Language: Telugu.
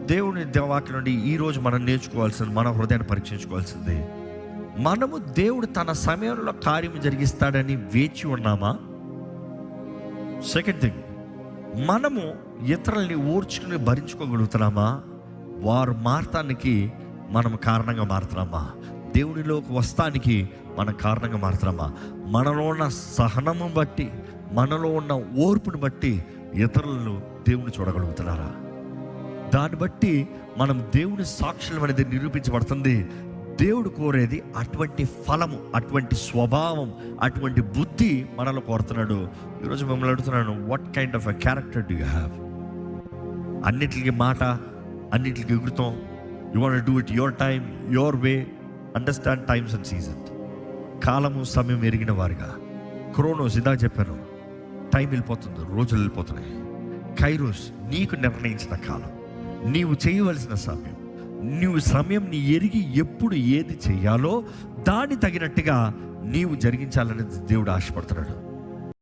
దేవుని వాక్యం నుండి ఈరోజు మనం నేర్చుకోవాల్సింది, మన హృదయాన్ని పరీక్షించుకోవాల్సింది, మనము దేవుడు తన సమయంలో కార్యం జరిగిస్తాడని వేచి ఉన్నామా? సెకండ్ థింగ్, మనము ఇతరుల్ని ఓర్చుకుని భరించుకోగలుగుతున్నామా? వారు మారటానికి మనం కారణంగా మారుతున్నామా? దేవునిలోకి వస్తానికి మనం కారణంగా మారుతున్నామా? మనలో ఉన్న సహనము బట్టి, మనలో ఉన్న ఓర్పుని బట్టి ఇతరులను దేవుని చూడగలుగుతున్నారా? దాన్ని బట్టి మనం దేవుని సాక్షులం అనేది నిరూపించబడుతుంది. దేవుడు కోరేది అటువంటి ఫలము, అటువంటి స్వభావం, అటువంటి బుద్ధి మనలో కోరుతున్నాడు. ఈరోజు మిమ్మల్ని అడుగుతున్నాను, what kind of a character do you have? అన్నిటికీ మాట, అన్నిటికీ ఎగురుతాం. You want do it your time, your way. Understand times and season. కాలము సమయం ఎరిగిన వారుగా. క్రోనోస్ ఇందాక చెప్పాను, టైం వెళ్ళిపోతుంది, రోజులు వెళ్ళిపోతున్నాయి. కైరోస్ నీకు నిర్ణయించిన కాలం, నీవు చేయవలసిన సమయం, నీవు సమయంని ఎరిగి ఎప్పుడు ఏది చేయాలో దాన్ని తగినట్టుగా నీవు జరిగించాలనేది దేవుడు ఆశపడుతున్నాడు.